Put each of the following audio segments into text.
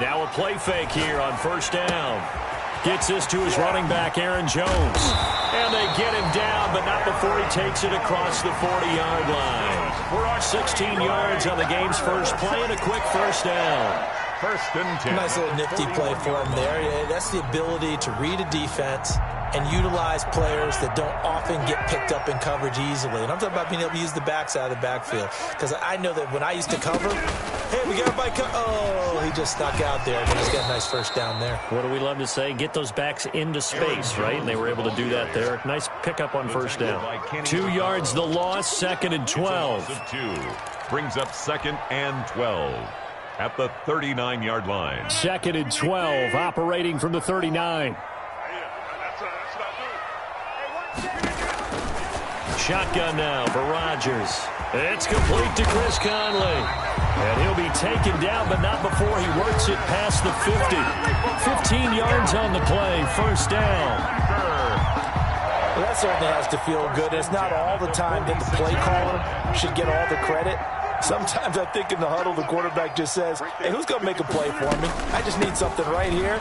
Now a play fake here on first down. Gets this to his running back, Aaron Jones. And they get him down, but not before he takes it across the 40-yard line. 16 yards on the game's first play and a quick first down. First and 10. Nice little nifty play for him there. Yeah, that's the ability to read a defense and utilize players that don't often get picked up in coverage easily. And I'm talking about being able to use the backs out of the backfield. Because I know that when I used to cover, hey, we got everybody oh, he just snuck out there. And he's got a nice first down there. What do we love to say? Get those backs into space, right? And they were able to do that there. Nice pickup on first down. 2 yards the loss, second and 12. Brings up second and 12 at the 39-yard line. Second and 12, operating from the 39. Shotgun now for Rodgers. It's complete to Chris Conley. And he'll be taken down, but not before he works it past the 50. 15 yards on the play, first down. Well, that certainly has to feel good. It's not all the time that the play caller should get all the credit. Sometimes I think in the huddle, the quarterback just says, hey, who's going to make a play for me? I just need something right here.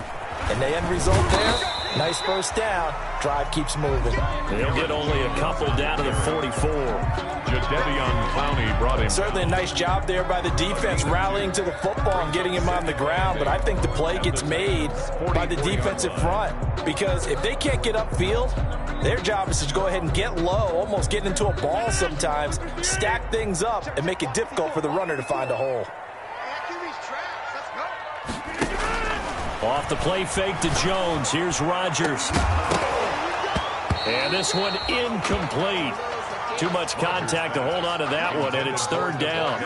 And the end result there, nice first down. Drive keeps moving. He'll get only a couple down to the 44. Jadeveon Clowney brought him. Certainly a nice job there by the defense, rallying to the football and getting him on the ground. But I think the play gets made by the defensive front. Because if they can't get upfield, their job is to go ahead and get low, almost get into a ball sometimes, stack things up, and make it difficult for the runner to find a hole. Off the play fake to Jones. Here's Rodgers. And this one incomplete. Too much contact to hold on to that one, and it's third down.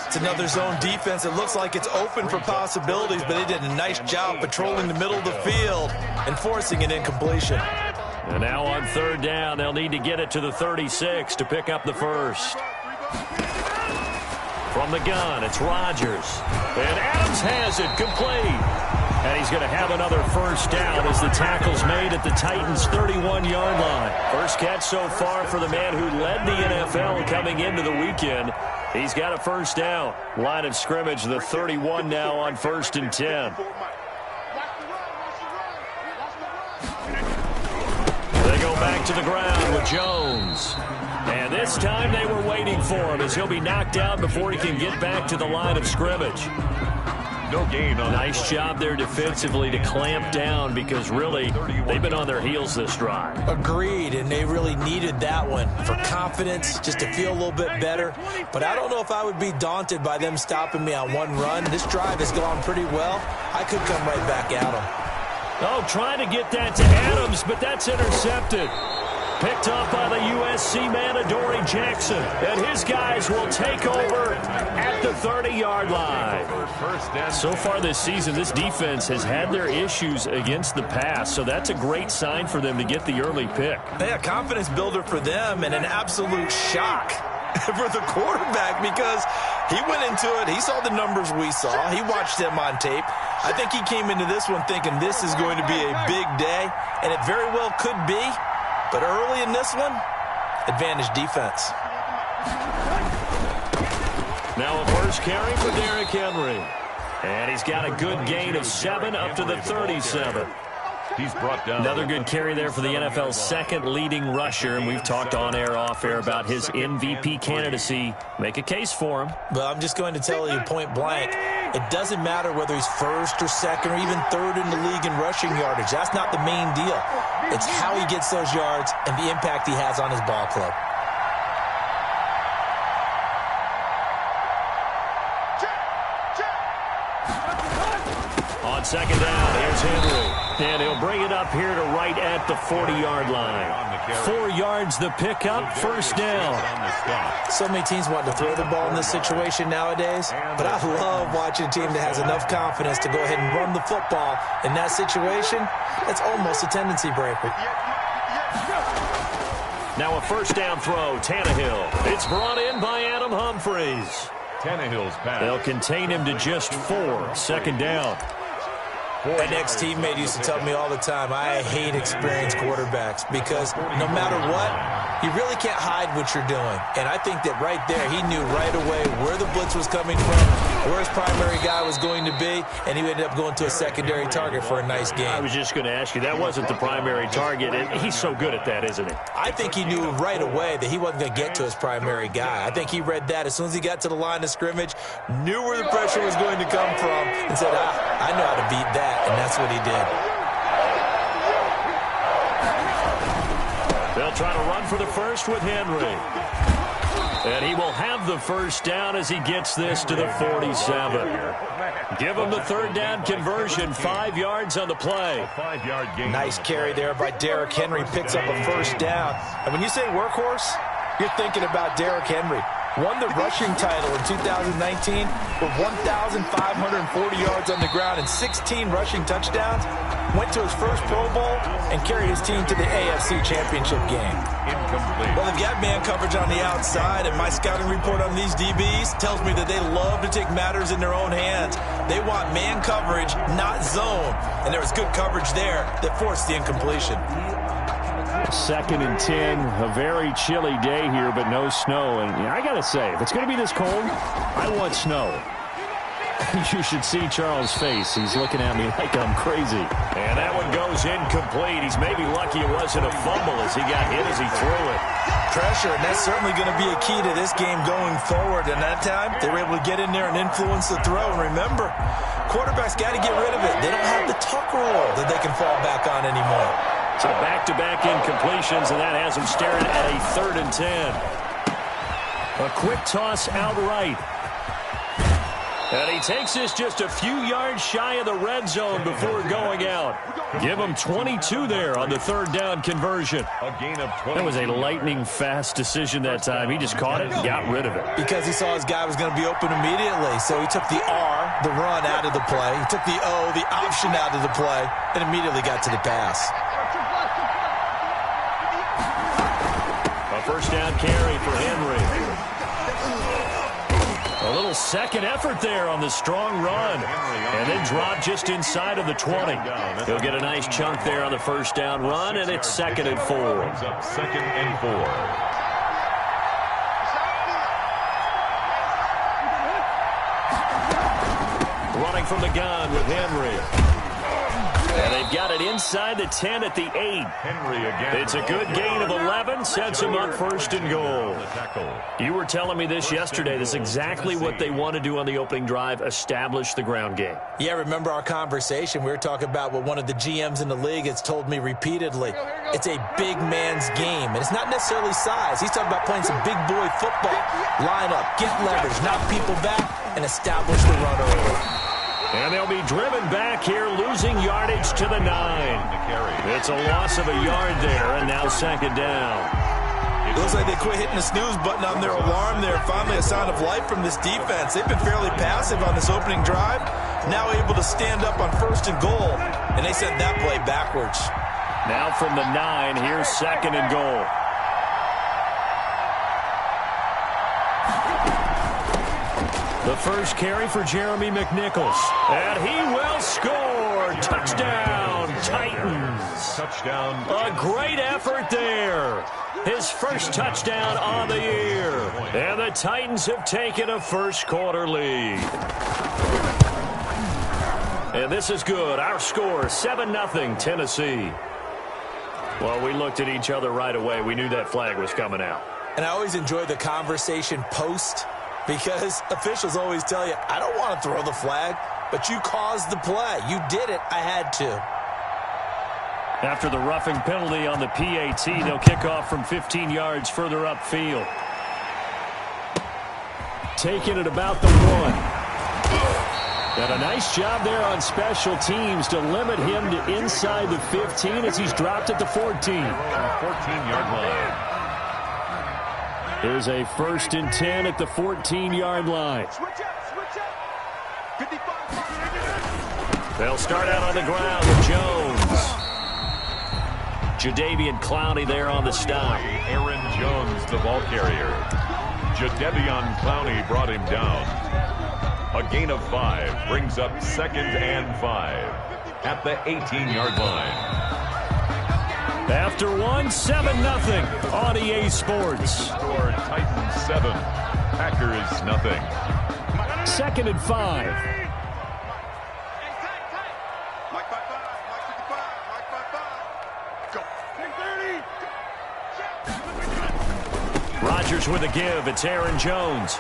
It's another zone defense. It looks like it's open for possibilities, but they did a nice job patrolling the middle of the field and forcing an incompletion. And now on third down, they'll need to get it to the 36 to pick up the first. From the gun, it's Rodgers. And Adams has it, complete. And he's going to have another first down as the tackle's made at the Titans' 31-yard line. First catch so far for the man who led the NFL coming into the weekend. He's got a first down. Line of scrimmage, the 31 now on first and 10. They go back to the ground with Jones. And this time they were waiting for him as he'll be knocked out before he can get back to the line of scrimmage. No gain on. Nice job there defensively to clamp down because really they've been on their heels this drive. Agreed, and they really needed that one for confidence, just to feel a little bit better. But I don't know if I would be daunted by them stopping me on one run. This drive has gone pretty well. I could come right back at them. Oh, trying to get that to Adams, but that's intercepted. Picked up by the USC man, Adoree Jackson. And his guys will take over at the 30-yard line. So far this season, this defense has had their issues against the pass, so that's a great sign for them to get the early pick. Yeah, confidence builder for them and an absolute shock for the quarterback because he went into it. He saw the numbers we saw. He watched them on tape. I think he came into this one thinking this is going to be a big day, and it very well could be. But early in this one, advantage defense. Now a first carry for Derrick Henry. And he's got a good gain of 7 up to the 37. He's brought down. Another good carry there for the NFL's second leading rusher. And we've talked on air, off air about his MVP candidacy. Make a case for him. But I'm just going to tell you point blank, it doesn't matter whether he's first or second or even third in the league in rushing yardage. That's not the main deal. It's how he gets those yards and the impact he has on his ball club. On second down, here's Henry. And he'll bring it up here to right at the 40-yard line. 4 yards the pickup, first down. So many teams want to throw the ball in this situation nowadays, but I love watching a team that has enough confidence to go ahead and run the football. In that situation, it's almost a tendency breaker. Now a first down throw, Tannehill. It's brought in by Adam Humphries. Tannehill's pass. They'll contain him to just 4, second down. An ex-teammate used to tell me all the time, I hate experienced quarterbacks because no matter what, you really can't hide what you're doing. And I think that right there, he knew right away where the blitz was coming from, where his primary guy was going to be, and he ended up going to a secondary target for a nice game. I was just going to ask you, that wasn't the primary target, and he's so good at that, isn't he? I think he knew right away that he wasn't going to get to his primary guy. I think he read that as soon as he got to the line of scrimmage, knew where the pressure was going to come from, and said, I know how to beat that, and that's what he did. They'll try to run for the first with Henry. And he will have the first down as he gets this to the 47. Give him the third down conversion, 5 yards on the play. Nice carry there by Derrick Henry, picks up a first down. And when you say workhorse, you're thinking about Derrick Henry. Won the rushing title in 2019 with 1,540 yards on the ground and 16 rushing touchdowns. Went to his first Pro Bowl and carried his team to the AFC Championship game. Well, they've got man coverage on the outside, and my scouting report on these DBs tells me that they love to take matters in their own hands. They want man coverage, not zone. And there was good coverage there that forced the incompletion. 2nd and 10, a very chilly day here, but no snow. And I got to say, if it's going to be this cold, I want snow. You should see Charles' face. He's looking at me like I'm crazy. And that one goes incomplete. He's maybe lucky it wasn't a fumble as he got hit as he threw it. Pressure, and that's certainly going to be a key to this game going forward. And that time, they were able to get in there and influence the throw. And remember, quarterbacks got to get rid of it. They don't have the tuck rule that they can fall back on anymore. So back-to-back incompletions, and that has him staring at a 3rd and 10. A quick toss outright. And he takes this just a few yards shy of the red zone before going out. Give him 22 there on the 3rd down conversion. A gain of 20. That was a lightning-fast decision that time. He just caught it and got rid of it. Because he saw his guy was going to be open immediately. So he took the R, the run, out of the play. He took the O, the option, out of the play, and immediately got to the pass. A first down carry for Henry. A little second effort there on the strong run. And then drop just inside of the 20. He'll get a nice chunk there on the first down run, and it's 2nd and 4. 2nd and 4. Running from the gun with Henry. And they've got it inside the 10 at the 8. Henry again. It's a good gain of 11, sets him up 1st and goal. You were telling me this yesterday. This is exactly what they want to do on the opening drive, establish the ground game. Yeah, remember our conversation? We were talking about what one of the GMs in the league has told me repeatedly. It's a big man's game, and it's not necessarily size. He's talking about playing some big boy football. Line up, get leverage, knock people back, and establish the run early. And they'll be driven back here, losing yardage to the 9. It's a loss of a yard there, and now 2nd down. It looks like they quit hitting the snooze button on their alarm there. Finally a sign of life from this defense. They've been fairly passive on this opening drive. Now able to stand up on 1st and goal, and they sent that play backwards. Now from the 9, here's 2nd and goal. The first carry for Jeremy McNichols. And he will score. Touchdown, Titans. Touchdown. A great effort there. His first touchdown on the year. And the Titans have taken a first-quarter lead. And this is good. Our score, 7-0 Tennessee. Well, we looked at each other right away. We knew that flag was coming out. And I always enjoy the conversation post, because officials always tell you, I don't want to throw the flag, but you caused the play. You did it. I had to. After the roughing penalty on the PAT, they'll kick off from 15 yards further upfield. Taking it about the 1. And a nice job there on special teams to limit him to inside the 15 as he's dropped at the 14. 14-yard line. Here's a 1st and 10 at the 14-yard line. They'll start out on the ground with Jones. Jadeveon Clowney there on the stop. Aaron Jones, the ball carrier. Jadeveon Clowney brought him down. A gain of 5 brings up 2nd and 5 at the 18-yard line. After 7-0 on EA Sports. Score Titans 7, Packers 0. 2nd and 5. Rodgers with a give. It's Aaron Jones.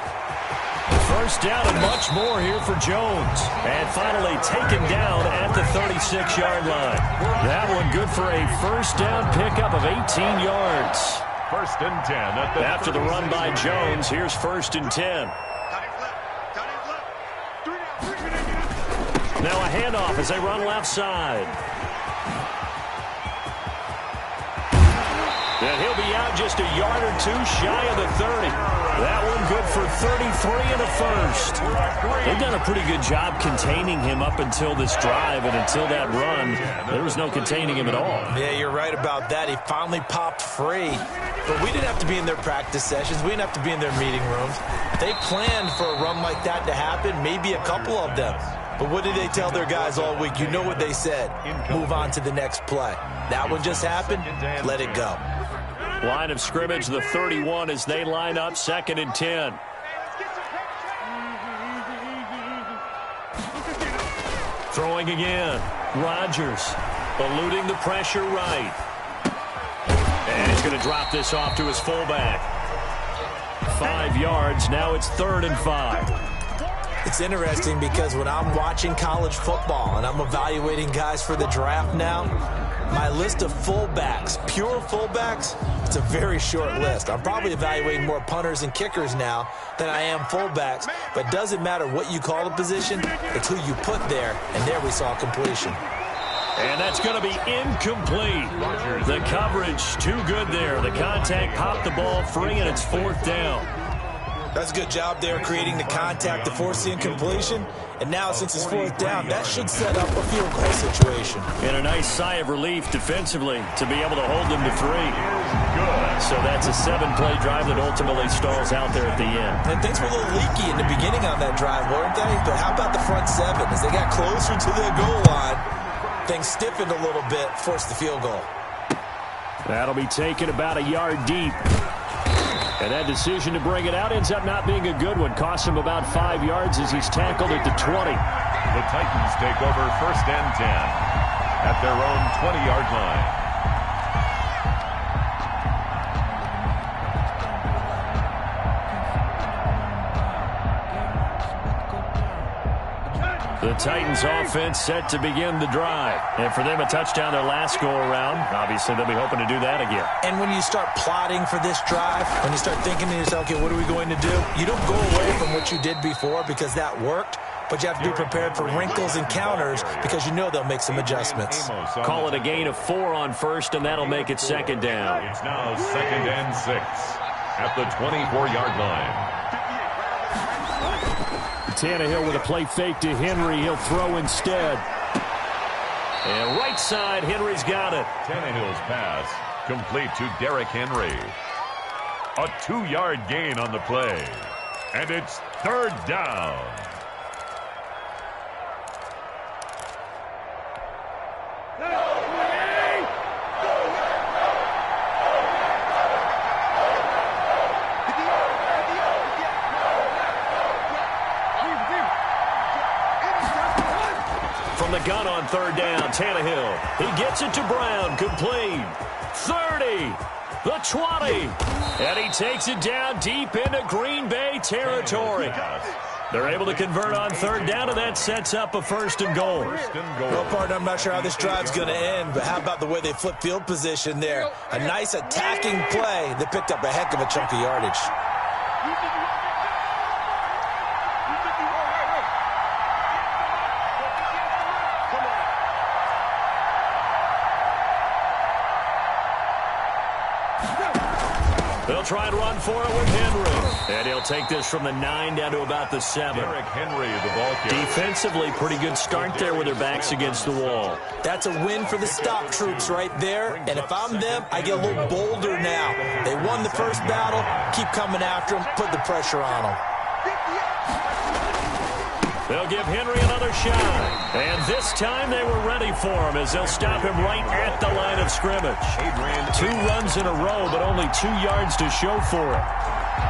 First down and much more here for Jones. And finally taken down at the 36-yard line. That one good for a first down pickup of 18 yards. 1st and 10 at the After the run by Jones, here's 1st and 10. Now a handoff as they run left side. And he'll be out just a yard or two shy of the 30. That one good for 33 and a first. They've done a pretty good job containing him up until this drive, and until that run, there was no containing him at all. Yeah, you're right about that. He finally popped free. But we didn't have to be in their practice sessions. We didn't have to be in their meeting rooms. They planned for a run like that to happen, maybe a couple of them. But what did they tell their guys all week? You know what they said. Move on to the next play. That one just happened. Let it go. Line of scrimmage, the 31 as they line up 2nd and 10. Throwing again. Rodgers eluding the pressure right. And he's going to drop this off to his fullback. 5 yards. Now it's 3rd and 5. It's interesting because when I'm watching college football and I'm evaluating guys for the draft now, my list of fullbacks, pure fullbacks, it's a very short list. I'm probably evaluating more punters and kickers now than I am fullbacks. But it doesn't matter what you call the position, it's who you put there. And there we saw completion. And that's going to be incomplete. The coverage too good there. The contact popped the ball free, and it's 4th down. That's a good job there creating the contact to force the incompletion. And now since it's 4th down, that should set up a field goal situation. And a nice sigh of relief defensively to be able to hold them to 3. So that's a 7-play drive that ultimately stalls out there at the end. And things were a little leaky in the beginning on that drive, weren't they? But how about the front 7? As they got closer to the goal line, things stiffened a little bit, forced the field goal. That'll be taken about a yard deep. And that decision to bring it out ends up not being a good one. Costs him about 5 yards as he's tackled at the 20. The Titans take over 1st and 10 at their own 20-yard line. The Titans offense set to begin the drive. And for them, a touchdown their last go-around. Obviously, they'll be hoping to do that again. And when you start plotting for this drive, when you start thinking to yourself, okay, what are we going to do? You don't go away from what you did before because that worked, but you have to be prepared for wrinkles and counters because you know they'll make some adjustments. Call it a gain of 4 on 1st, and that'll make it 2nd down. It's now 2nd and 6 at the 24-yard line. Tannehill with a play fake to Henry. He'll throw instead. And right side, Henry's got it. Tannehill's pass complete to Derrick Henry. A 2-yard gain on the play. And it's 3rd down. From the gun on 3rd down, Tannehill. He gets it to Brown, complete. 30, the 20, and he takes it down deep into Green Bay territory. They're able to convert on 3rd down, and that sets up a 1st and goal. Well, partner, I'm not sure how this drive's going to end, but how about the way they flip field position there? A nice attacking play that picked up a heck of a chunk of yardage. They'll try and run for it with Henry. And he'll take this from the 9 down to about the 7. Derrick Henry, the ball carrier. Defensively, pretty good start there with their backs against the wall. That's a win for the stop troops right there. And if I'm them, I get a little bolder now. They won the first battle. Keep coming after them. Put the pressure on them. They'll give Henry another shot. And this time they were ready for him as they'll stop him right at the line of scrimmage. 2 runs in a row, but only 2 yards to show for it.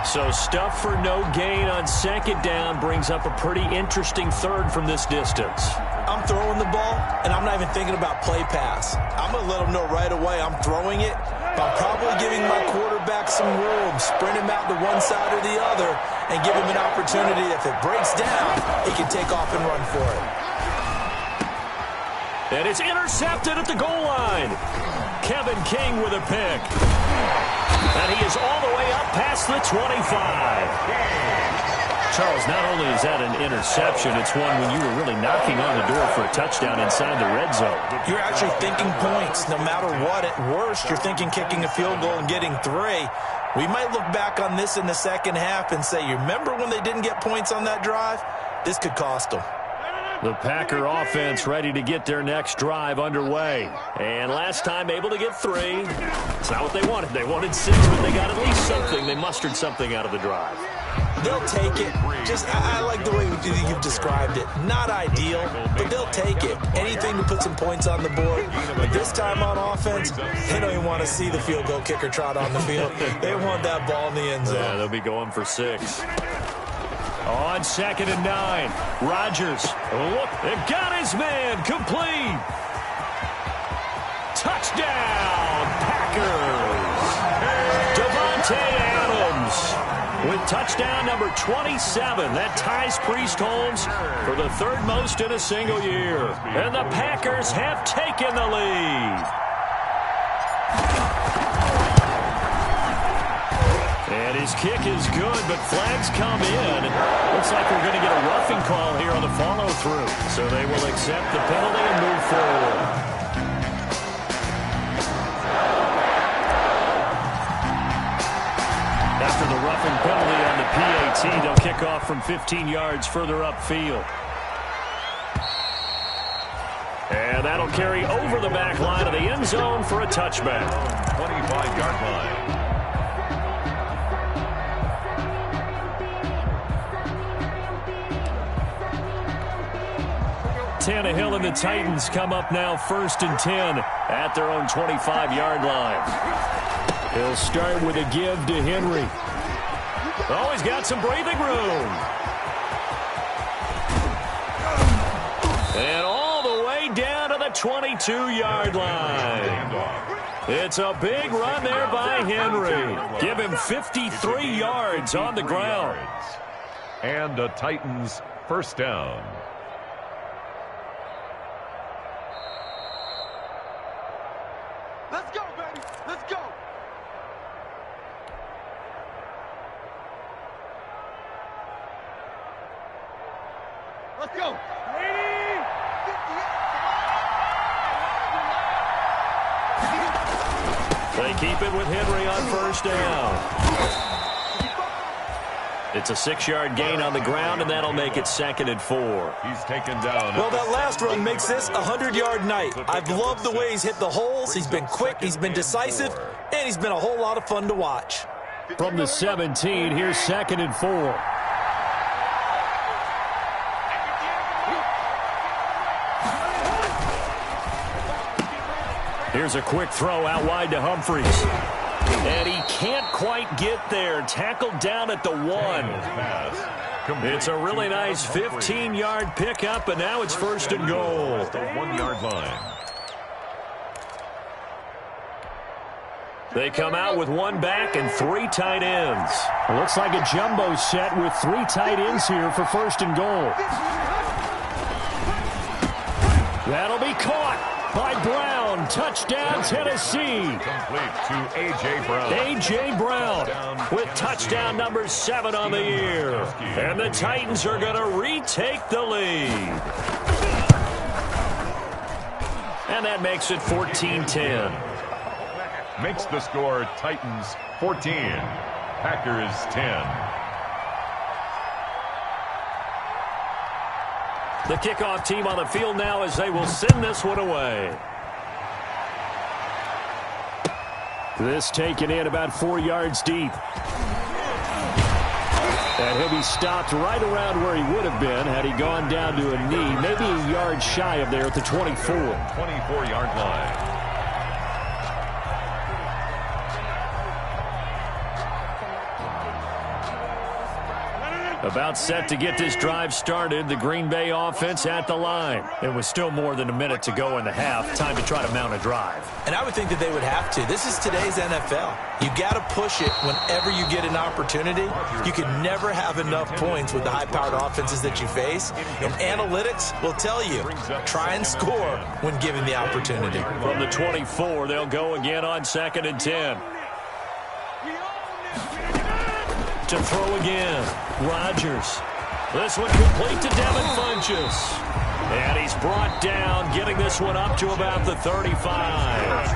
So stuff for no gain on second down brings up a pretty interesting third from this distance. I'm throwing the ball, and I'm not even thinking about play pass. I'm going to let them know right away I'm throwing it, but I'm probably giving my quarterback some room, sprint him out to one side or the other, and give him an opportunity. If it breaks down, he can take off and run for it. And it's intercepted at the goal line. Kevin King with a pick. And he is all the way up past the 25. Charles, not only is that an interception, it's one when you were really knocking on the door for a touchdown inside the red zone. You're actually thinking points. No matter what, at worst, you're thinking kicking a field goal and getting 3. We might look back on this in the second half and say, you remember when they didn't get points on that drive? This could cost them. The Packer offense ready to get their next drive underway. And last time able to get 3. It's not what they wanted. They wanted 6, but they got at least something. They mustered something out of the drive. They'll take it. I like the way you've described it. Not ideal, but they'll take it. Anything to put some points on the board. But this time on offense, they don't even want to see the field goal kicker trot on the field. They want that ball in the end zone. Yeah, they'll be going for 6. On 2nd and 9, Rodgers. Look, they've got his man complete. Touchdown, Packers. Devontae Adams with touchdown number 27. That ties Priest Holmes for the 3rd most in a single year. And the Packers have taken the lead. And his kick is good, but flags come in. Looks like we're going to get a roughing call here on the follow-through. So they will accept the penalty and move forward. After the roughing penalty on the PAT, they'll kick off from 15 yards further upfield. And that'll carry over the back line of the end zone for a touchback. 25-yard line. Tannehill and the Titans come up now 1st and 10 at their own 25-yard line. He'll start with a give to Henry. Oh, he's got some breathing room. And all the way down to the 22-yard line. It's a big run there by Henry. Give him 53 yards on the ground. And the Titans first down. Let's go, baby. Let's go. Let's go. They keep it with Henry on 1st down. It's a 6-yard gain on the ground, and that'll make it 2nd and 4. He's taken down. Well, that last run makes this a 100-yard night. I've loved the way he's hit the holes. He's been quick, he's been decisive, and he's been a whole lot of fun to watch. From the 17, here's 2nd and 4. Here's a quick throw out wide to Humphries. And he can't quite get there. Tackled down at the 1. It's a really nice 15-yard pickup, and now it's 1st and goal. The 1-yard line. They come out with 1 back and 3 tight ends. Looks like a jumbo set with 3 tight ends here for 1st and goal. That'll be caught by Brown. Touchdown, Tennessee. Complete to A.J. Brown. A.J. Brown with touchdown number 7 on the year. And the Titans are going to retake the lead. And that makes it 14-10. Makes the score Titans 14, Packers 10. The kickoff team on the field now as they will send this one away. This taken in about 4 yards deep. And he'll be stopped right around where he would have been had he gone down to a knee, maybe a yard shy of there at the 24. 24-yard line. About set to get this drive started. The Green Bay offense at the line. It was still more than a minute to go in the half. Time to try to mount a drive. And I would think that they would have to. This is today's NFL. You got to push it whenever you get an opportunity. You can never have enough points with the high-powered offenses that you face. And analytics will tell you, try and score when given the opportunity. From the 24, they'll go again on 2nd and 10. To throw again, Rodgers. This one complete to Devin Funchess. And he's brought down, getting this one up to about the 35.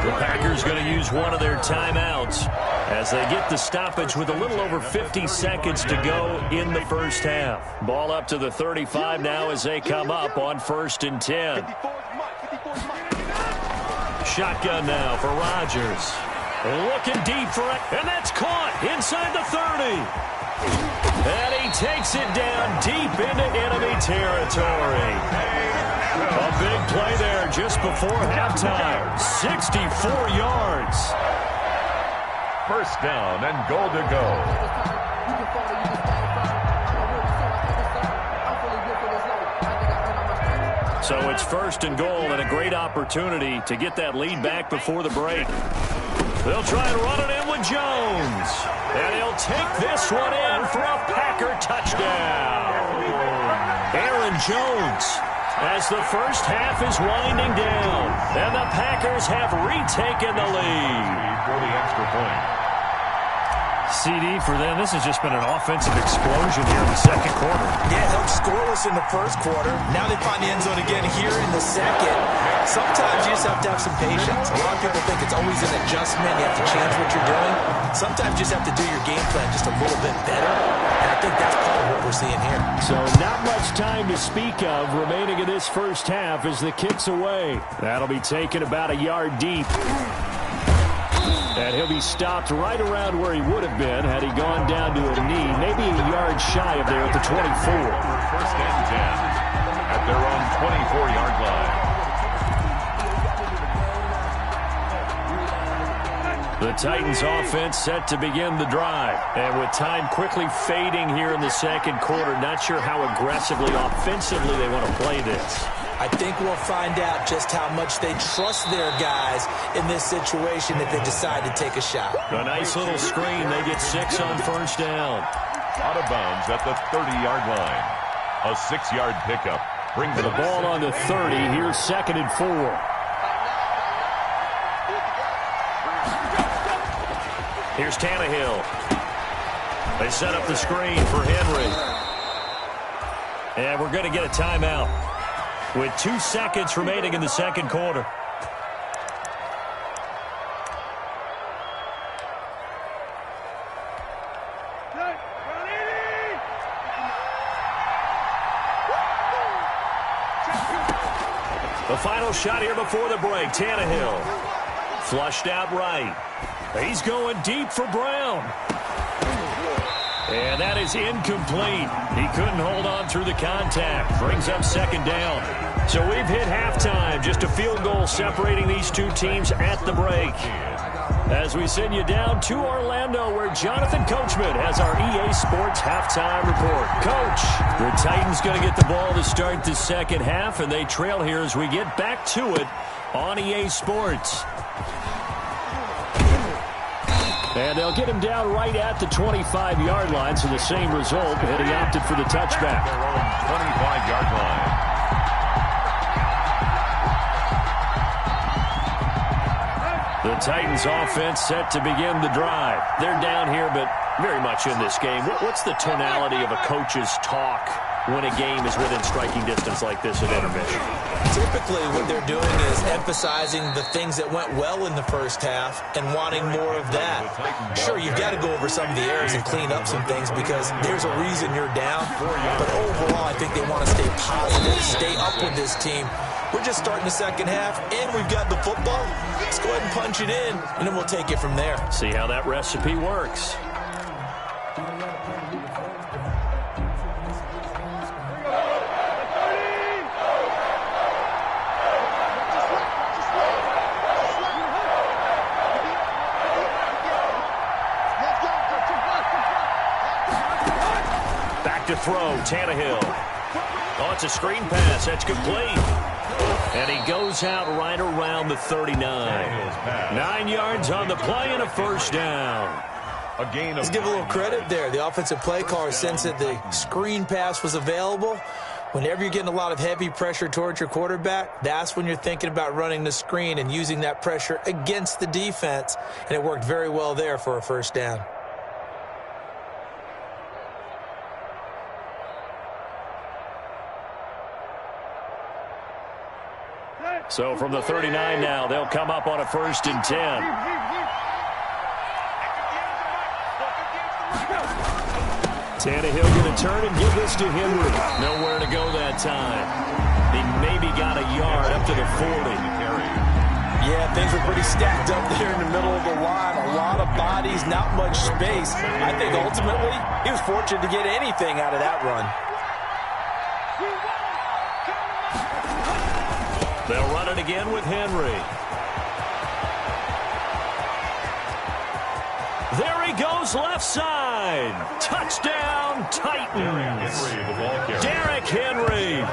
The Packers going to use one of their timeouts as they get the stoppage with a little over 50 seconds to go in the first half. Ball up to the 35 now as they come up on 1st and 10. Shotgun now for Rodgers. Looking deep for it, and that's caught inside the 30. And he takes it down deep into enemy territory. A big play there just before halftime. 64 yards. First down and goal to go. So it's 1st and goal and a great opportunity to get that lead back before the break. They'll try and run it in with Jones. And he'll take this one in for a Packer touchdown. Aaron Jones as the first half is winding down. And the Packers have retaken the lead. For the extra point. CD for them, this has just been an offensive explosion here in the second quarter. Yeah, held scoreless in the first quarter. Now they find the end zone again here in the second. Sometimes you just have to have some patience. A lot of people think it's always an adjustment. You have to change what you're doing. Sometimes you just have to do your game plan just a little bit better. And I think that's part of what we're seeing here. So not much time to speak of remaining in this first half as the kick's away. That'll be taken about a yard deep. And he'll be stopped right around where he would have been had he gone down to a knee, maybe a yard shy of there at the 24. First and 10 at their own 24-yard line. The Titans offense set to begin the drive. And with time quickly fading here in the second quarter, not sure how aggressively, offensively they want to play this. I think we'll find out just how much they trust their guys in this situation if they decide to take a shot. A nice little screen. They get 6 on first down. Out of bounds at the 30-yard line. A 6-yard pickup brings The ball on the 30. Here's 2nd and 4. Here's Tannehill. They set up the screen for Henry. And we're going to get a timeout with 2 seconds remaining in the second quarter. The final shot here before the break. Tannehill flushed out right. He's going deep for Brown. And that is incomplete. He couldn't hold on through the contact. Brings up 2nd down. So we've hit halftime. Just a field goal separating these two teams at the break. As we send you down to Orlando, where Jonathan Coachman has our EA Sports halftime report. Coach, the Titans going to get the ball to start the second half, and they trail here as we get back to it on EA Sports. And they'll get him down right at the 25-yard line, so the same result, and he opted for the touchback. their own 25-yard line. The Titans offense set to begin the drive. They're down here, but very much in this game. What's the tonality of a coach's talk when a game is within striking distance like this at intermission? Typically, what they're doing is emphasizing the things that went well in the first half and wanting more of that. Sure, you've got to go over some of the errors and clean up some things because there's a reason you're down. But overall, I think they want to stay positive, stay up with this team. We're just starting the second half, and we've got the football. Let's go ahead and punch it in, and then we'll take it from there. See how that recipe works. Back to throw, Tannehill. Oh, it's a screen pass. That's complete. And he goes out right around the 39. 9 yards on the play and a first down. Let's give a little credit there. The offensive play caller sensed that the screen pass was available. Whenever you're getting a lot of heavy pressure towards your quarterback, that's when you're thinking about running the screen and using that pressure against the defense. And it worked very well there for a first down. So from the 39 now, they'll come up on a 1st and 10. Tannehill going to turn and give this to Henry. Nowhere to go that time. He maybe got a yard up to the 40. Yeah, things were pretty stacked up there in the middle of the line. A lot of bodies, not much space. I think ultimately he was fortunate to get anything out of that run. They'll run it again with Henry. There he goes, left side. Touchdown, Titans. Derrick Henry,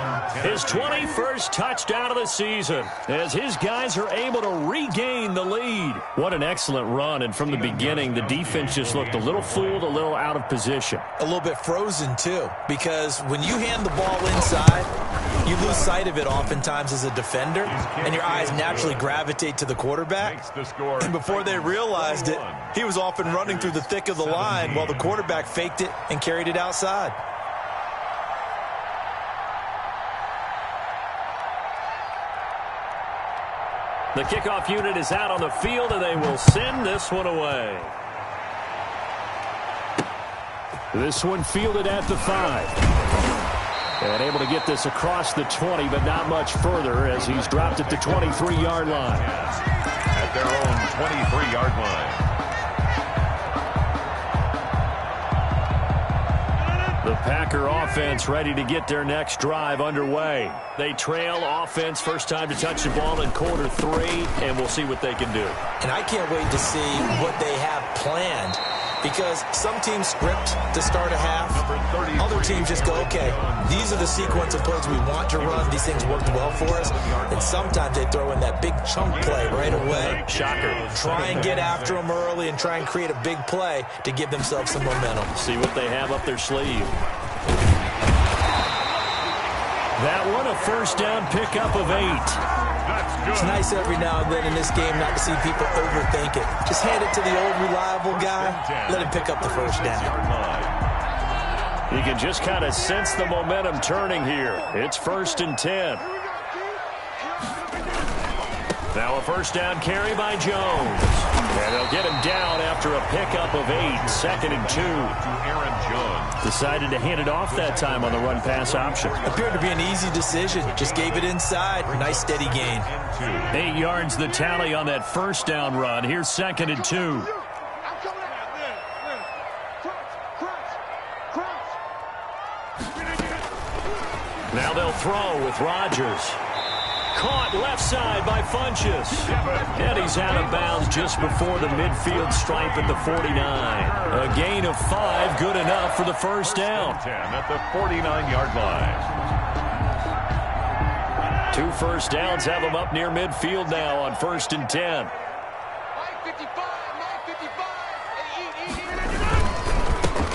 his 21st touchdown of the season, as his guys are able to regain the lead. What an excellent run, and from the beginning, the defense just looked a little fooled, a little out of position. A little bit frozen, too, because when you hand the ball inside, you lose sight of it oftentimes as a defender, and your eyes naturally gravitate to the quarterback. And before they realized it, he was off and running through the thick of the line while the quarterback faked it and carried it outside. The kickoff unit is out on the field, and they will send this one away. This one fielded at the 5. And able to get this across the 20, but not much further as he's dropped at the 23-yard line. At their own 23-yard line. The Packer offense ready to get their next drive underway. They trail offense, first time to touch the ball in quarter 3, and we'll see what they can do. And I can't wait to see what they have planned, because some teams script to start a half. Other teams just go, okay, these are the sequence of plays we want to run. These things worked well for us. And sometimes they throw in that big chunk play right away. Shocker. Try and get after them early and try and create a big play to give themselves some momentum. See what they have up their sleeve. That one, a first down pickup of 8. It's nice every now and then in this game not to see people overthink it. Just hand it to the old reliable guy. Let him pick up the first down. You can just kind of sense the momentum turning here. It's 1st and 10. Now a first down carry by Jones. And they'll get him down after a pickup of 8. 2nd and 2. Aaron Jones. Decided to hand it off that time on the run-pass option. Appeared to be an easy decision. Just gave it inside. Nice steady gain. 8 yards the tally on that first down run. Here's 2nd and 2. Now they'll throw with Rodgers. Caught left side by Funchess. And he's out of bounds just before the midfield stripe at the 49. A gain of 5, good enough for the first down. 10 at the 49-yard line. 2 first downs have them up near midfield now on 1st and 10.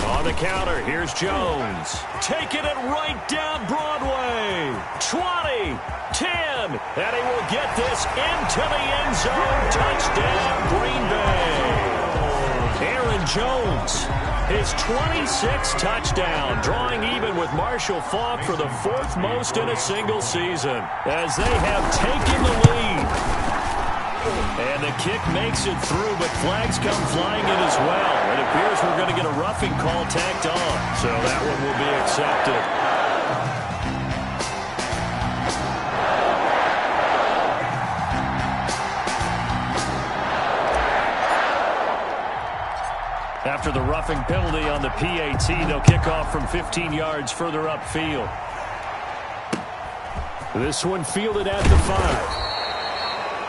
On the counter, here's Jones. Taking it right down Broadway. 20, 10, and he will get this into the end zone. Touchdown, Green Bay. Aaron Jones, his 26th touchdown, drawing even with Marshall Faulk for the 4th most in a single season, as they have taken the lead. And the kick makes it through, but flags come flying in as well. It appears we're going to get a roughing call tacked on, so that one will be accepted. After the roughing penalty on the PAT, they'll kick off from 15 yards further upfield. This one fielded at the 5.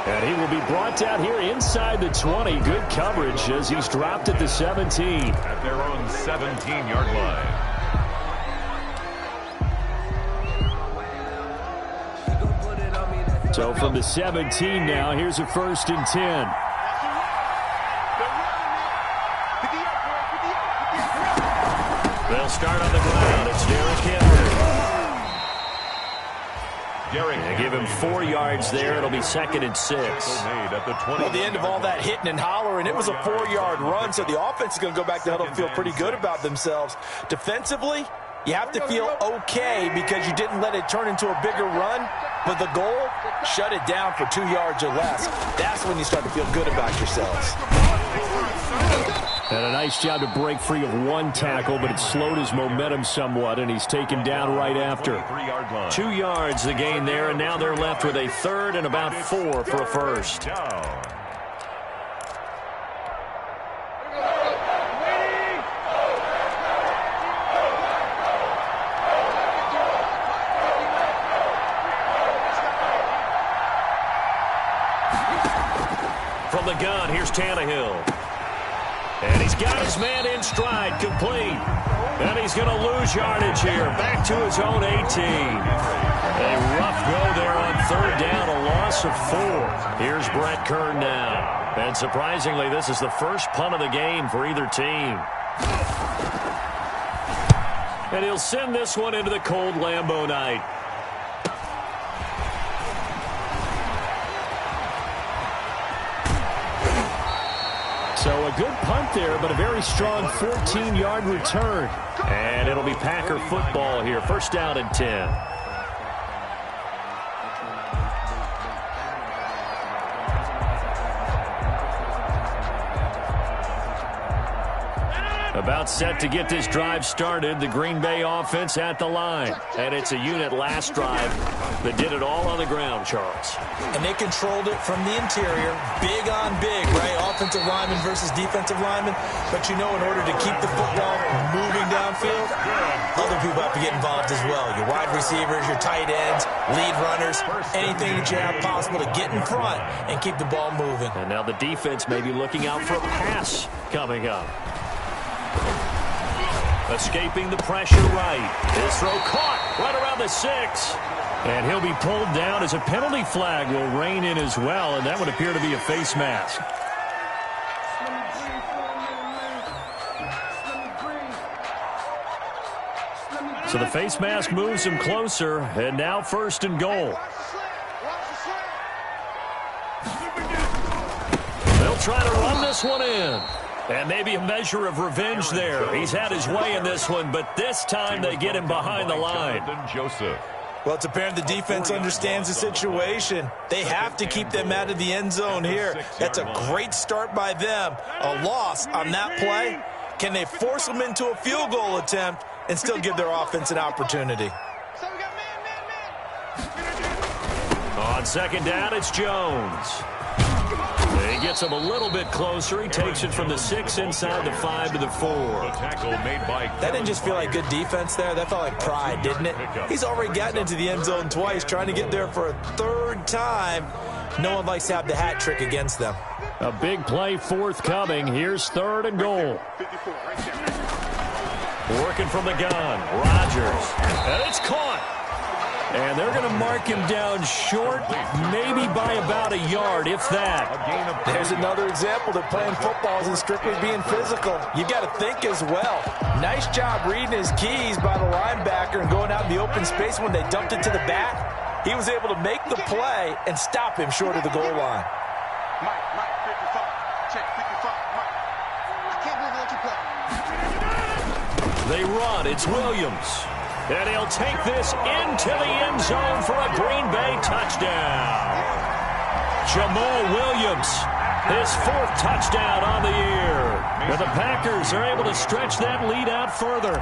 And he will be brought down here inside the 20. Good coverage as he's dropped at the 17. At their own 17-yard line. So from the 17 now, here's a 1st and 10. They'll start on the ground. It's Derrick Henry. They give him 4 yards there. It'll be 2nd and 6. At the end of all that hitting and hollering, it was a 4-yard run, so the offense is going to go back to huddle and feel pretty good about themselves. Defensively, you have to feel okay because you didn't let it turn into a bigger run, but the goal, shut it down for 2 yards or less. That's when you start to feel good about yourselves. And a nice job to break free of 1 tackle, but it slowed his momentum somewhat, and he's taken down right after. 2 yards the gain there, and now they're left with a 3rd and about 4 for a first. From the gun, here's Tannehill. And he's got his man in stride, complete. And he's going to lose yardage here, back to his own 18. A rough go there on 3rd down, a loss of 4. Here's Brett Kern now. And surprisingly, this is the first punt of the game for either team. And he'll send this one into the cold Lambeau night. So a good punt there, but a very strong 14-yard return. And it'll be Packer football here. 1st down and 10. About set to get this drive started. The Green Bay offense at the line. And it's a unit last drive that did it all on the ground, Charles. And they controlled it from the interior. Big on big, right? Offensive lineman versus defensive lineman. But you know, in order to keep the football moving downfield, other people have to get involved as well. Your wide receivers, your tight ends, lead runners, anything that you have possible to get in front and keep the ball moving. And now the defense may be looking out for a pass coming up. Escaping the pressure right. His throw caught right around the 6. And he'll be pulled down as a penalty flag will rein in as well, and that would appear to be a face mask. So the face mask moves him closer, and now 1st and goal. They'll try to run this one in. And maybe a measure of revenge there. He's had his way in this one, but this time they get him behind the line. Well, it's apparent the defense understands the situation. They have to keep them out of the end zone here. That's a great start by them. A loss on that play. Can they force them into a field goal attempt and still give their offense an opportunity? On 2nd down, it's Jones. He gets him a little bit closer. He takes it from the 6 inside the 5 to the 4. That didn't just feel like good defense there. That felt like pride, didn't it? He's already gotten into the end zone twice, trying to get there for a 3rd time. No one likes to have the hat trick against them. A big play forthcoming. Here's 3rd and goal. Working from the gun. Rodgers. And it's caught. And they're going to mark him down short, maybe by about a yard, if that. There's another example that playing football isn't strictly being physical. You've got to think as well. Nice job reading his keys by the linebacker and going out in the open space when they dumped it to the back. He was able to make the play and stop him short of the goal line. Mike, 55. Check, 55. Mike, I can't believe what you play. They run. It's Williams. And he'll take this into the end zone for a Green Bay touchdown. Jamal Williams, his 4th touchdown on the year. And the Packers are able to stretch that lead out further.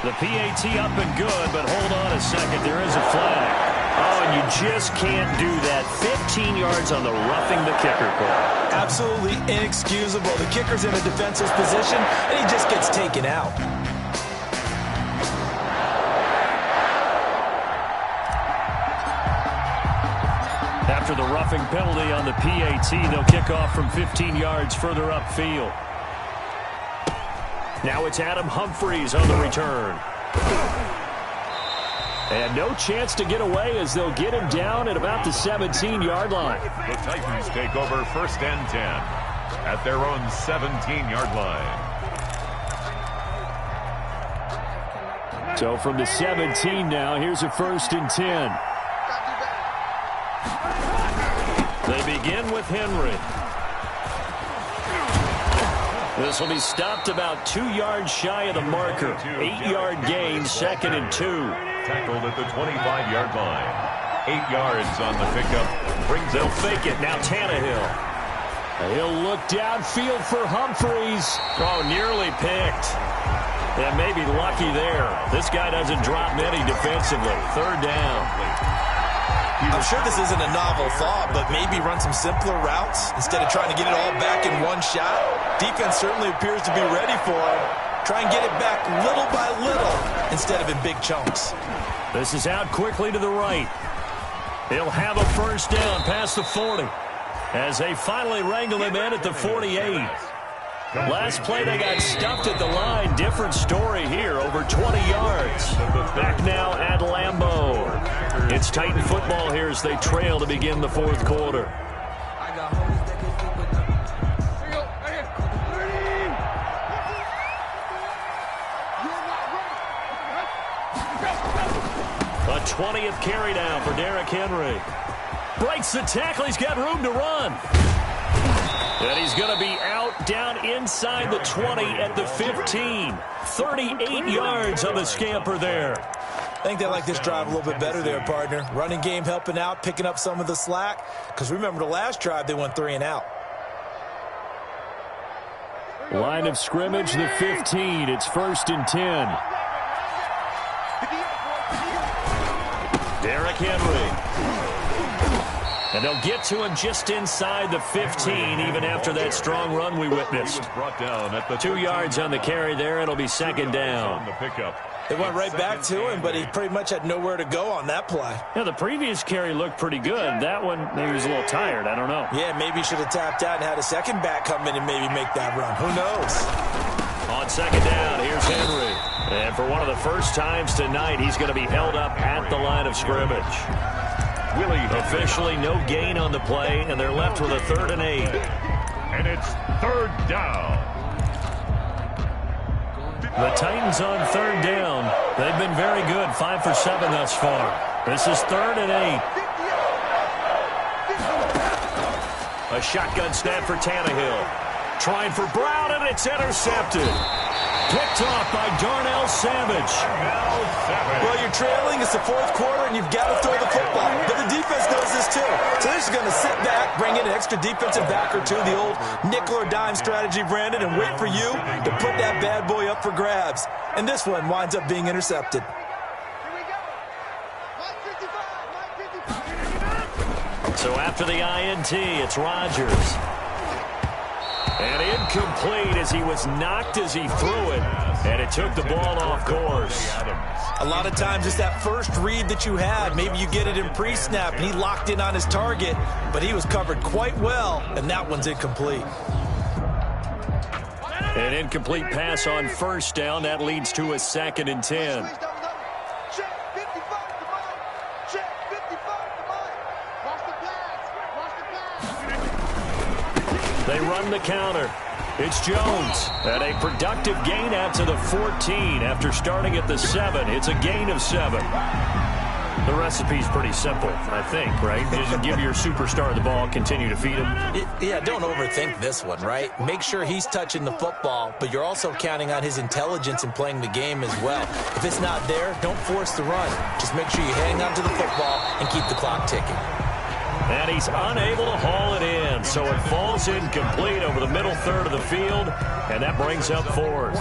The PAT up and good, but hold on a second. There is a flag. Oh, and you just can't do that. 15 yards on the roughing the kicker call. Absolutely inexcusable. The kicker's in a defensive position, and he just gets taken out. After the roughing penalty on the PAT, they'll kick off from 15 yards further upfield. Now it's Adam Humphries on the return. And no chance to get away as they'll get him down at about the 17-yard line. The Titans take over 1st and 10 at their own 17-yard line. So from the 17 now, here's a 1st and 10. They begin with Henry. This will be stopped about 2 yards shy of the marker. 8-yard gain, 2nd and 2. Tackled at the 25-yard line. 8 yards on the pickup. They'll fake it. Now Tannehill. He'll look downfield for Humphreys. Oh, nearly picked. And maybe lucky there. This guy doesn't drop many defensively. 3rd down. I'm sure this isn't a novel thought, but maybe run some simpler routes instead of trying to get it all back in one shot. Defense certainly appears to be ready for him. Try and get it back little by little instead of in big chunks. This is out quickly to the right. He'll have a 1st down past the 40 as they finally wrangle him in at the 48. Last play, they got stuffed at the line. Different story here, over 20 yards. Back now at Lambeau. It's Titan football here as they trail to begin the 4th quarter. A 20th carry down for Derrick Henry. Breaks the tackle. He's got room to run. And he's going to be out down inside the 20 at the 15. 38 yards on the scamper there. I think they like this drive a little bit better there, partner. Running game helping out, picking up some of the slack. Because remember, the last drive, they went 3 and out. Line of scrimmage, the 15. It's 1st and 10. Derrick Henry. And they'll get to him just inside the 15, even after that strong run we witnessed. 2 yards on the carry there. It'll be 2nd down. They went right back to him, but he pretty much had nowhere to go on that play. Yeah, the previous carry looked pretty good. That one, maybe he was a little tired. I don't know. Yeah, maybe he should have tapped out and had a second back come in and maybe make that run. Who knows? On 2nd down, here's Henry. And for one of the first times tonight, he's going to be held up at the line of scrimmage. Officially no gain on the play, and they're left with a 3rd and 8. And it's 3rd down. The Titans on 3rd down. They've been very good, 5 for 7 thus far. This is 3rd and 8. A shotgun snap for Tannehill. Trying for Brown, and it's intercepted. Picked off by Darnell Savage. Well, you're trailing. It's the 4th quarter, and you've got to throw the football. But the defense knows this, too. So they're just going to sit back, bring in an extra defensive back or two, the old nickel or dime strategy, Brandon, and wait for you to put that bad boy up for grabs. And this one winds up being intercepted. So after the INT, it's Rodgers. And incomplete as he was knocked as he threw it. And it took the ball off course. A lot of times it's that first read that you had. Maybe you get it in pre-snap, and he locked in on his target. But he was covered quite well, and that one's incomplete. An incomplete pass on 1st down. That leads to a 2nd and 10. They run the counter. It's Jones. And a productive gain out to the 14 after starting at the 7. It's a gain of 7. The recipe's pretty simple, I think, right? Just give your superstar the ball, continue to feed him. Yeah, don't overthink this one, right? Make sure he's touching the football, but you're also counting on his intelligence in playing the game as well. If it's not there, don't force the run. Just make sure you hang on to the football and keep the clock ticking. And he's unable to haul it in, so it falls incomplete over the middle 3rd of the field, and that brings up 4th.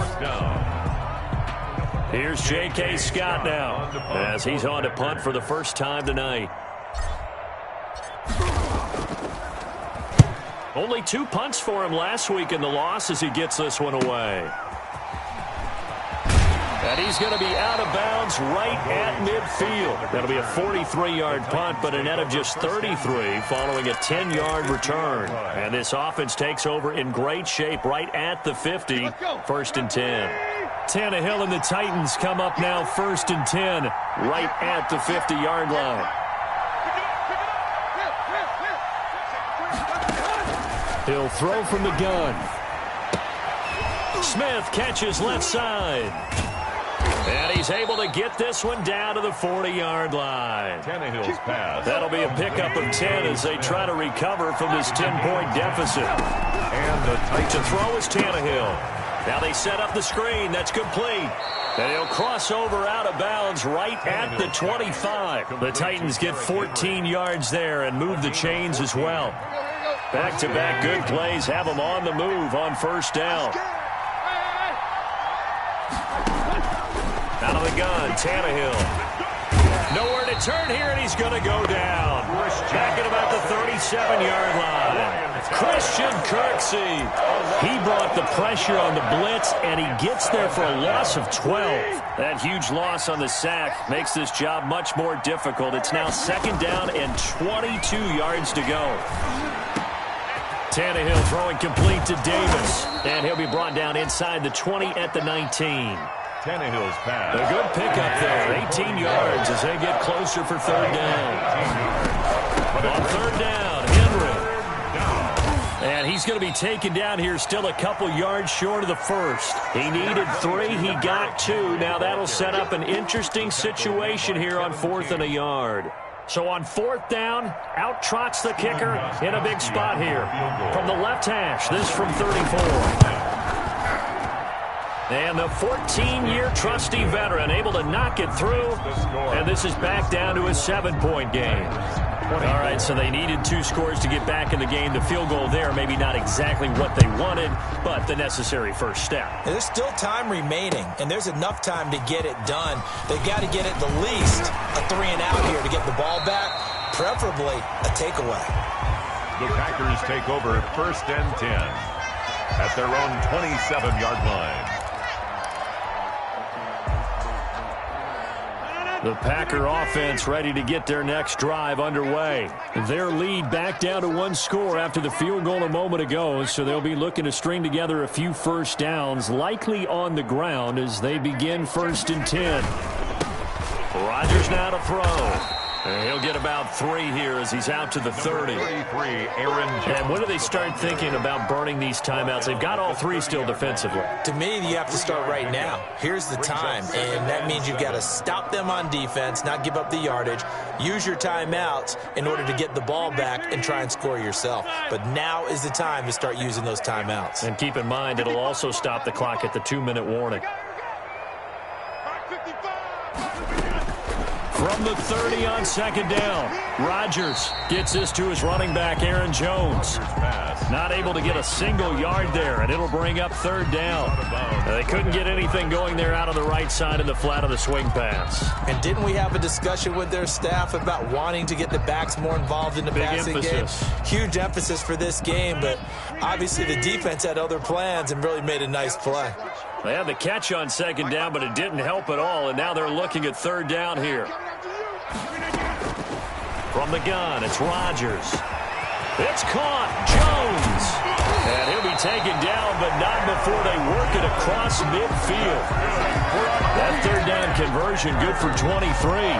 Here's J.K. Scott now, as he's on to punt for the first time tonight. Only 2 punts for him last week in the loss as he gets this one away. And he's going to be out of bounds right at midfield. That'll be a 43-yard punt, but a net of just 33 following a 10-yard return. And this offense takes over in great shape right at the 50, 1st and 10. Tannehill and the Titans come up now 1st and 10 right at the 50-yard line. He'll throw from the gun. Smith catches left side. And he's able to get this one down to the 40-yard line. Tannehill's pass. That'll be a pickup of 10 as they try to recover from this 10-point deficit. And the Titans. To throw is Tannehill. Now they set up the screen. That's complete. And he'll cross over out of bounds right at the 25. The Titans get 14 yards there and move the chains as well. Back-to-back good plays have them on the move on first down. Out of the gun, Tannehill. Nowhere to turn here, and he's going to go down. Back at about the 37-yard line. Christian Kirksey. He brought the pressure on the blitz, and he gets there for a loss of 12. That huge loss on the sack makes this job much more difficult. It's now second down and 22 yards to go. Tannehill throwing complete to Davis, and he'll be brought down inside the 20 at the 19. Tannehill's pass. A good pickup there, 18 yards as they get closer for third down. On third down, Henry. And he's going to be taken down here still a couple yards short of the first. He needed 3, he got 2. Now that'll set up an interesting situation here on 4th and a yard. So on 4th down, out trots the kicker in a big spot here. From the left hash, this from 34. And the 14-year trusty veteran able to knock it through. And this is back down to a 7-point game. All right, so they needed 2 scores to get back in the game. The field goal there, maybe not exactly what they wanted, but the necessary first step. And there's still time remaining, and there's enough time to get it done. They've got to get at the least a 3-and-out here to get the ball back, preferably a takeaway. The Packers take over 1st and 10 at their own 27-yard line. The Packer offense ready to get their next drive underway. Their lead back down to 1 score after the field goal a moment ago, so they'll be looking to string together a few first downs, likely on the ground as they begin 1st and 10. Rodgers now to throw. And he'll get about 3 here as he's out to the 30. And when do they start thinking about burning these timeouts? They've got all 3 still defensively. To me, you have to start right now. Here's the time, and that means you've got to stop them on defense, not give up the yardage, use your timeouts in order to get the ball back and try and score yourself. But now is the time to start using those timeouts. And keep in mind, it'll also stop the clock at the 2-minute warning. From the 30 on 2nd down, Rodgers gets this to his running back, Aaron Jones. Not able to get a single yard there, and it'll bring up 3rd down. They couldn't get anything going there out on the right side of the flat of the swing pass. And didn't we have a discussion with their staff about wanting to get the backs more involved in the passing game? Huge emphasis for this game, but obviously the defense had other plans and really made a nice play. They had the catch on 2nd down, but it didn't help at all, and now they're looking at 3rd down here. From the gun, it's Rodgers. It's caught. Jones. And he'll be taken down, but not before they work it across midfield. That 3rd down conversion good for 23.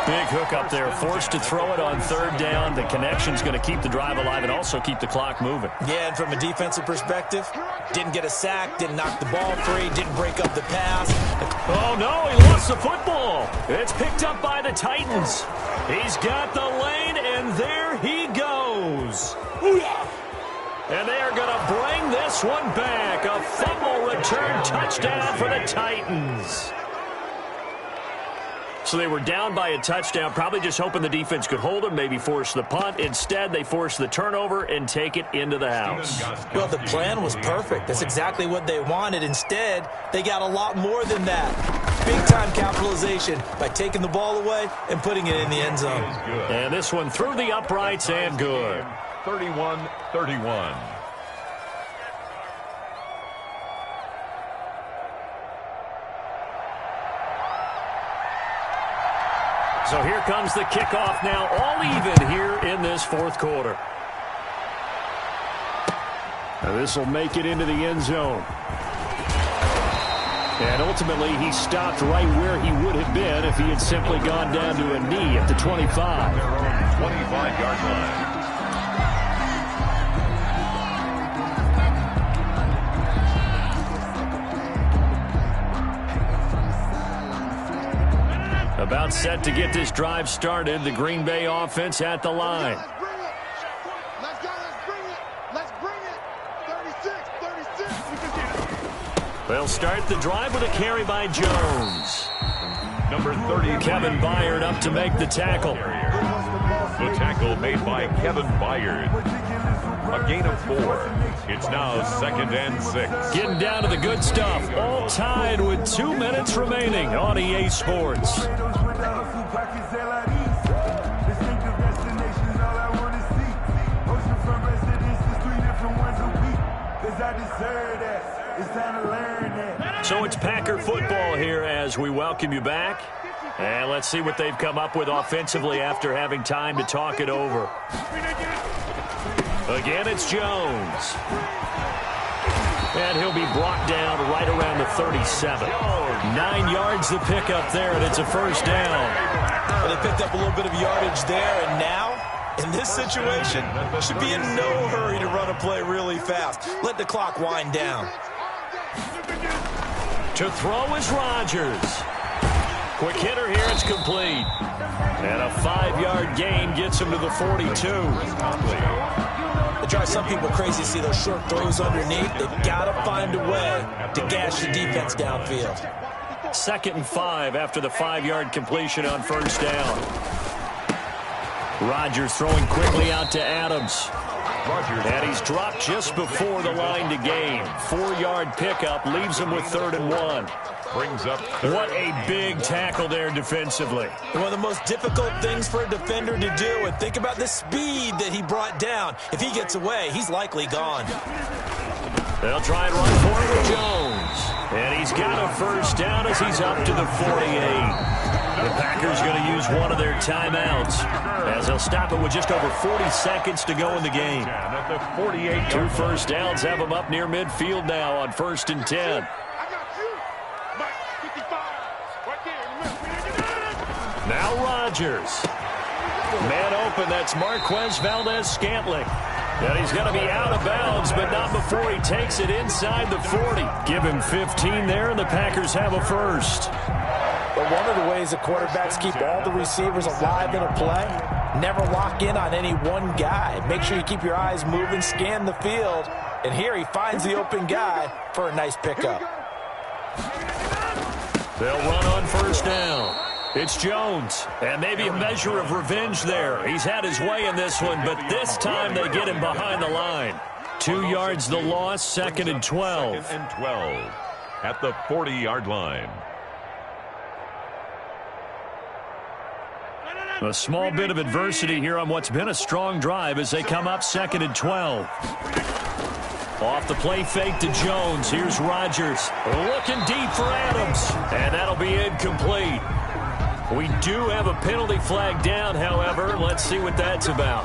Big hook up there, forced to throw it on 3rd down. The connection's going to keep the drive alive and also keep the clock moving. Yeah, and from a defensive perspective, didn't get a sack, didn't knock the ball free, didn't break up the pass. Oh, no, he lost the football. It's picked up by the Titans. He's got the lane, and there he goes. And they are going to bring this one back. A fumble return touchdown for the Titans. So they were down by a touchdown, probably just hoping the defense could hold them, maybe force the punt. Instead, they force the turnover and take it into the house. Well, the plan was perfect. That's exactly what they wanted. Instead, they got a lot more than that. Big-time capitalization by taking the ball away and putting it in the end zone. And this one through the uprights and good. 31-31. So here comes the kickoff now, all even here in this 4th quarter. Now this will make it into the end zone. And ultimately, he stopped right where he would have been if he had simply gone down to a knee at the 25. Their own 25-yard line. About set to get this drive started. The Green Bay offense at the line. Let's bring it. Let's go. Let's bring it. Let's bring it. 36. We can get it. They'll start the drive with a carry by Jones. Number 30, Kevin Byard up to make the tackle. The tackle made by Kevin Byard. A gain of 4. It's now 2nd and 6. Getting down to the good stuff. All tied with 2 minutes remaining on EA Sports. So it's Packer football here as we welcome you back. And let's see what they've come up with offensively after having time to talk it over. Again, it's Jones. And he'll be brought down right around the 37. 9 yards to pick up there, and it's a first down. Well, they picked up a little bit of yardage there, and now, in this situation, should be in no hurry to run a play really fast. Let the clock wind down. To throw is Rodgers. Quick hitter here, it's complete. And a 5-yard gain gets him to the 42. It drives some people crazy to see those short throws underneath. They've got to find a way to gash the defense downfield. 2nd and 5 after the 5-yard completion on first down. Rodgers throwing quickly out to Adams. And he's dropped just before the line to gain. 4-yard pickup leaves him with 3rd and 1. Brings up what a big tackle there defensively. One of the most difficult things for a defender to do, and think about the speed that he brought down. If he gets away, he's likely gone. They'll try and run for it with Jones. And he's got a first down as he's up to the 48. The Packers going to use one of their timeouts as they'll stop it with just over 40 seconds to go in the game. At the 48. 2 first downs have them up near midfield now on 1st and 10. Now Rodgers. Man open, that's Marquez Valdez-Scantling. And he's going to be out of bounds, but not before he takes it inside the 40. Give him 15 there, and the Packers have a first. But one of the ways the quarterbacks keep all the receivers alive in a play, never lock in on any one guy. Make sure you keep your eyes moving, scan the field. And here he finds the open guy for a nice pickup. They'll run on first down. It's Jones, and maybe a measure of revenge there. He's had his way in this one, but this time they get him behind the line. 2 yards the loss, 2nd and 12. 2nd and 12 at the 40-yard line. A small bit of adversity here on what's been a strong drive as they come up 2nd and 12. Off the play fake to Jones. Here's Rodgers. Looking deep for Adams. And that'll be incomplete. We do have a penalty flag down, however. Let's see what that's about.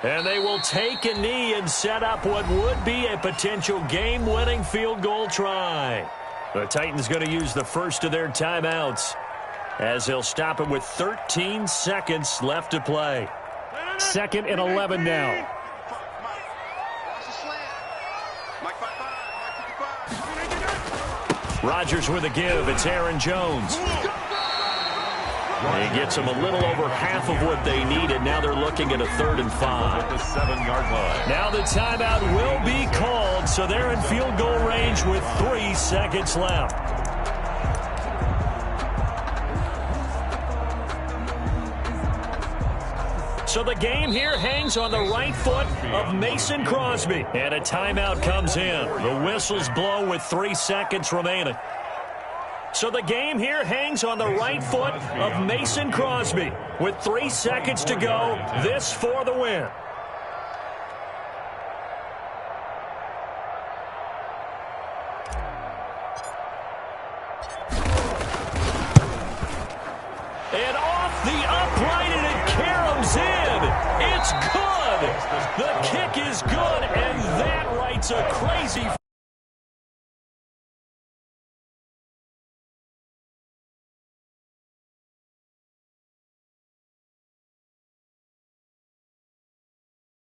And they will take a knee and set up what would be a potential game-winning field goal try. The Titans going to use the first of their timeouts as they'll stop it with 13 seconds left to play. 2nd and 11 now. Rodgers with a give. It's Aaron Jones. He gets them a little over half of what they needed. Now they're looking at a 3rd and 5. At the 7-yard line. Now the timeout will be called, so they're in field goal range with 3 seconds left. So the game here hangs on the right foot of Mason Crosby. And a timeout comes in. The whistles blow with 3 seconds remaining. So the game here hangs on the right foot of Mason Crosby. With 3 seconds to go, this for the win. And off the upright, and it caroms in. It's good. The kick is good, and that writes a crazy...